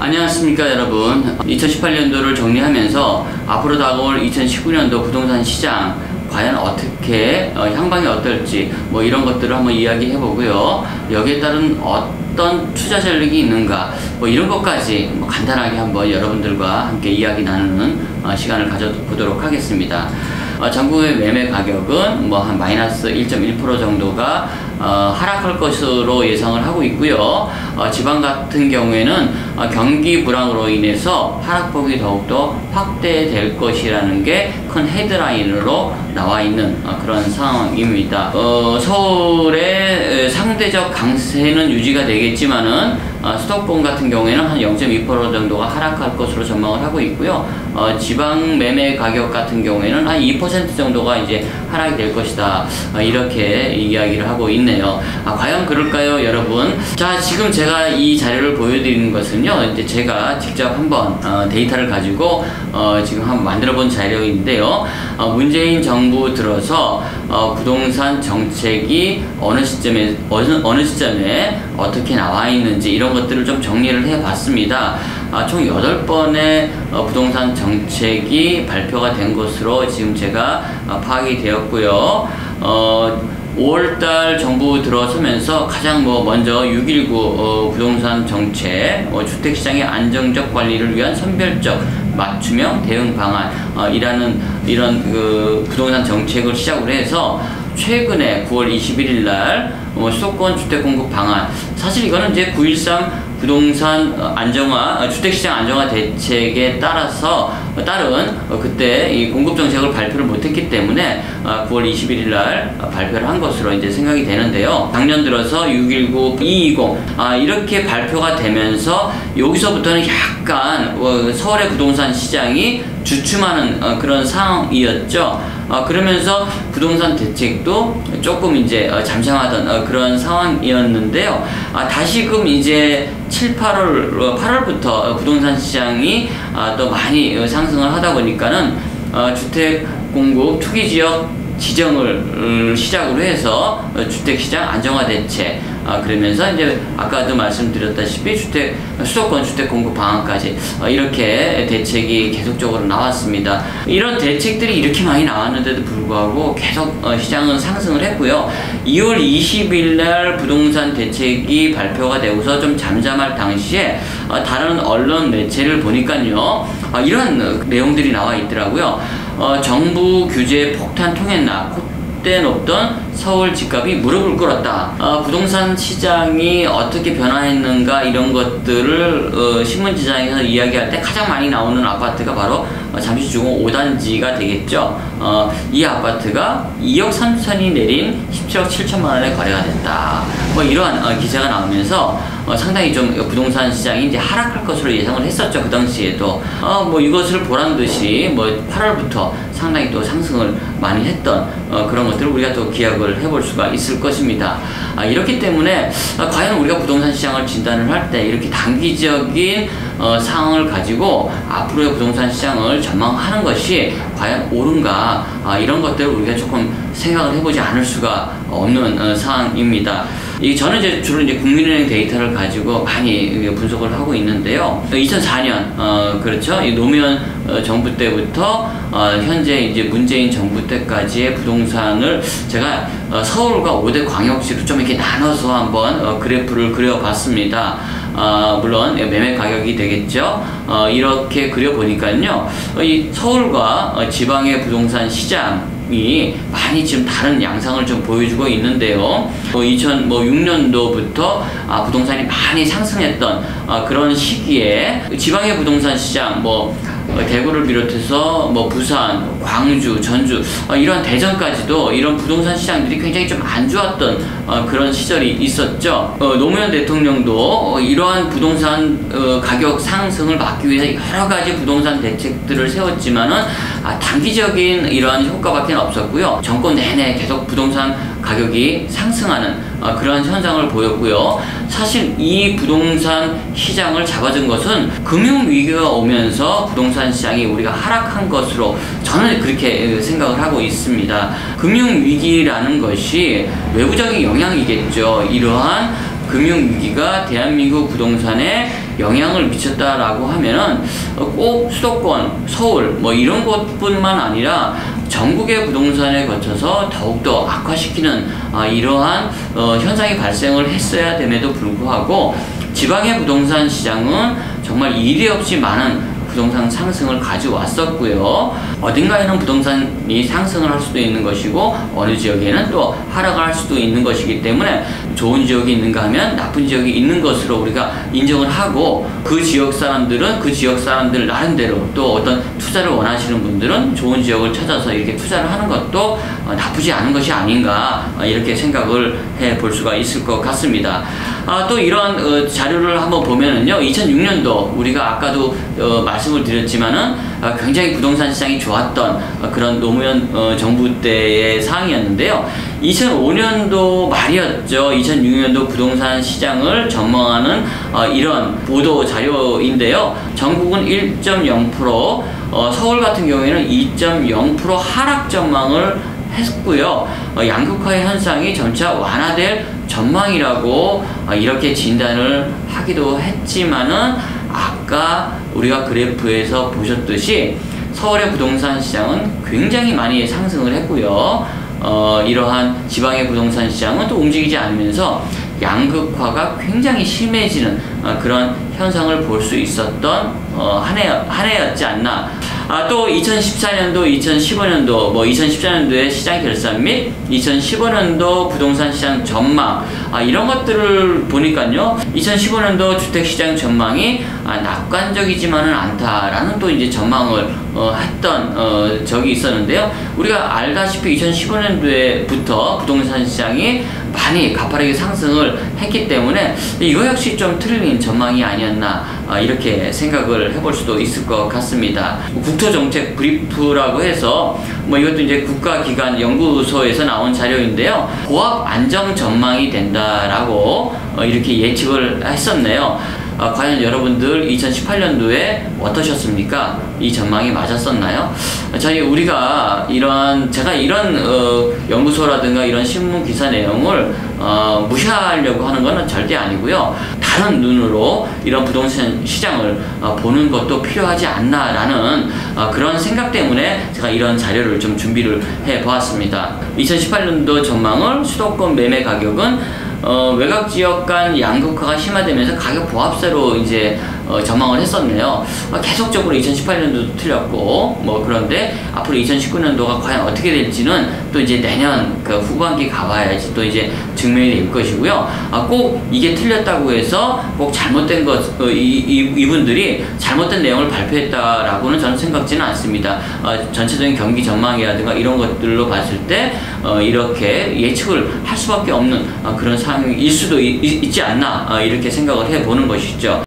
안녕하십니까 여러분. 2018년도를 정리하면서 앞으로 다가올 2019년도 부동산 시장 과연 어떻게 향방이 어떨지 뭐 이런 것들을 한번 이야기해 보고요. 여기에 따른 어떤 투자 전략이 있는가 뭐 이런 것까지 간단하게 한번 여러분들과 함께 이야기 나누는 시간을 가져보도록 하겠습니다. 전국의 매매 가격은 뭐 한 마이너스 1.1% 정도가 하락할 것으로 예상을 하고 있고요. 지방 같은 경우에는 경기 불황으로 인해서 하락폭이 더욱더 확대될 것이라는 게 큰 헤드라인으로 나와 있는 그런 상황입니다. 서울의 상대적 강세는 유지가 되겠지만은 수도권 같은 경우에는 한 0.2% 정도가 하락할 것으로 전망을 하고 있고요. 지방 매매 가격 같은 경우에는 한 2% 정도가 이제 하락이 될 것이다. 이렇게 이야기를 하고 있네요. 과연 그럴까요, 여러분? 자, 지금 제가 이 자료를 보여드리는 것은요, 이제 제가 직접 한번 데이터를 가지고 지금 한번 만들어 본 자료인데요. 문재인 정부 들어서 부동산 정책이 어느 시점에 어떻게 나와 있는지 이런 것들을 좀 정리를 해 봤습니다. 총 8번의 부동산 정책이 발표가 된 것으로 지금 제가 파악이 되었고요. 5월달 정부 들어서면서 가장 먼저 6.19 부동산 정책, 주택시장의 안정적 관리를 위한 선별적 맞춤형 대응 방안 이런 그 부동산 정책을 시작으로 해서 최근에 9월 21일 날 수도권 주택 공급 방안, 사실 이거는 이제 9.13 부동산 안정화, 주택시장 안정화 대책에 따른 그때 이 공급 정책을 발표를 못했기 때문에 9월 21일 날 발표를 한 것으로 이제 생각이 되는데요. 작년 들어서 6.19, 2.20 이렇게 발표가 되면서 여기서부터는 약간 서울의 부동산 시장이 주춤하는 그런 상황이었죠. 그러면서 부동산 대책도 조금 이제 잠잠하던 그런 상황이었는데요. 다시금 이제 8월부터 부동산 시장이 또 많이 상승을 하다 보니까는 주택 공급 투기 지역 지정을 시작으로 해서 주택시장 안정화 대책, 그러면서 이제 아까도 말씀드렸다시피 수도권 주택 공급 방안까지 이렇게 대책이 계속적으로 나왔습니다. 이런 대책들이 이렇게 많이 나왔는데도 불구하고 계속 시장은 상승을 했고요. 2월 20일 날 부동산 대책이 발표가 되고서 좀 잠잠할 당시에 다른 언론 매체를 보니까요, 이런 내용들이 나와 있더라고요. 정부 규제 폭탄 통했나, 콧대 높던 서울 집값이 무릎을 꿇었다. 부동산 시장이 어떻게 변화했는가 이런 것들을 신문지장에서 이야기할 때 가장 많이 나오는 아파트가 바로 잠시주공 5단지가 되겠죠. 이 아파트가 2억 3천이 내린 17억 7천만 원에 거래가 됐다. 이러한 기사가 나오면서 상당히 좀 부동산 시장이 이제 하락할 것으로 예상을 했었죠. 그 당시에도 이것을 보란 듯이 8월부터 상당히 또 상승을 많이 했던 그런 것들을 우리가 또 기억을 해볼 수가 있을 것입니다. 이렇기 때문에 과연 우리가 부동산 시장을 진단을 할 때 이렇게 단기적인 상황을 가지고 앞으로의 부동산 시장을 전망하는 것이 과연 옳은가, 이런 것들을 우리가 조금 생각을 해보지 않을 수가 없는 상황입니다. 저는 이제 주로 이제 국민은행 데이터를 가지고 많이 분석을 하고 있는데요. 2004년, 그렇죠. 이 노무현 정부 때부터 현재 이제 문재인 정부 때까지의 부동산을 제가 서울과 5대 광역시로 좀 이렇게 나눠서 한번 그래프를 그려봤습니다. 물론 매매 가격이 되겠죠. 이렇게 그려보니까요, 이 서울과 지방의 부동산 시장이 많이 지금 다른 양상을 좀 보여주고 있는데요. 2006년도부터 부동산이 많이 상승했던 그런 시기에 지방의 부동산 시장, 대구를 비롯해서 부산, 광주, 전주 이런 대전까지도 이런 부동산 시장들이 굉장히 좀 안 좋았던 그런 시절이 있었죠. 노무현 대통령도 이러한 부동산 가격 상승을 막기 위해서 여러 가지 부동산 대책들을 세웠지만은 단기적인 이러한 효과밖에 없었고요. 정권 내내 계속 부동산 가격이 상승하는 그러한 현상을 보였고요. 사실 이 부동산 시장을 잡아준 것은 금융위기가 오면서 부동산 시장이 우리가 하락한 것으로 저는 그렇게 생각을 하고 있습니다. 금융위기라는 것이 외부적인 영향이겠죠. 이러한 금융위기가 대한민국 부동산에 영향을 미쳤다라고 하면은 꼭 수도권, 서울 뭐 이런 곳뿐만 아니라 전국의 부동산에 거쳐서 더욱더 악화시키는 이러한 현상이 발생을 했어야 됨에도 불구하고 지방의 부동산 시장은 정말 이례 없이 많은 부동산 상승을 가져왔었고요. 어딘가에는 부동산이 상승을 할 수도 있는 것이고 어느 지역에는 또 하락을 할 수도 있는 것이기 때문에 좋은 지역이 있는가 하면 나쁜 지역이 있는 것으로 우리가 인정을 하고 그 지역 사람들은 그 지역 사람들 나름대로 또 어떤 투자를 원하시는 분들은 좋은 지역을 찾아서 이렇게 투자를 하는 것도 나쁘지 않은 것이 아닌가 이렇게 생각을 해 볼 수가 있을 것 같습니다. 또 이런 자료를 한번 보면은요, 2006년도 우리가 아까도 말씀을 드렸지만은 굉장히 부동산 시장이 좋았던 그런 노무현 정부 때의 상황이었는데요. 2005년도 말이었죠. 2006년도 부동산 시장을 전망하는 이런 보도 자료인데요. 전국은 1.0%, 서울 같은 경우에는 2.0% 하락 전망을 했고요. 양극화의 현상이 점차 완화될 전망이라고 이렇게 진단을 하기도 했지만은 아까 우리가 그래프에서 보셨듯이 서울의 부동산 시장은 굉장히 많이 상승을 했고요. 이러한 지방의 부동산 시장은 또 움직이지 않으면서 양극화가 굉장히 심해지는 그런 현상을 볼 수 있었던 한 해였지 않나. 또 2014년도, 2015년도, 2014년도의 시장 결산 및 2015년도 부동산 시장 전망, 이런 것들을 보니까요, 2015년도 주택시장 전망이 낙관적이지만은 않다라는 또 이제 전망을 했던 적이 있었는데요. 우리가 알다시피 2015년도에부터 부동산 시장이 많이 가파르게 상승을 했기 때문에 이거 역시 좀 틀린 전망이 아니었나 이렇게 생각을 해볼 수도 있을 것 같습니다. 국토정책 브리프라고 해서 이것도 이제 국가기관 연구소에서 나온 자료인데요. 고압 안정 전망이 된다라고 이렇게 예측을 했었네요. 과연 여러분들 2018년도에 어떠셨습니까? 이 전망이 맞았었나요? 우리가 제가 이런 연구소라든가 이런 신문 기사 내용을 무시하려고 하는 것은 절대 아니고요. 다른 눈으로 이런 부동산 시장을 보는 것도 필요하지 않나라는 그런 생각 때문에 제가 이런 자료를 좀 준비를 해 보았습니다. 2018년도 전망을 수도권 매매 가격은 외곽 지역 간 양극화가 심화되면서 가격 보합세로 이제 전망을 했었네요. 계속적으로 2018년도도 틀렸고 그런데 앞으로 2019년도가 과연 어떻게 될지는 또 이제 내년 그 후반기 가봐야지 또 이제 증명이 될 것이고요. 꼭 이게 틀렸다고 해서 꼭 잘못된 이분들이 잘못된 내용을 발표했다라고는 저는 생각지는 않습니다. 전체적인 경기 전망이라든가 이런 것들로 봤을 때 이렇게 예측을 할 수밖에 없는 그런 상황일 수도 있지 않나 이렇게 생각을 해보는 것이죠.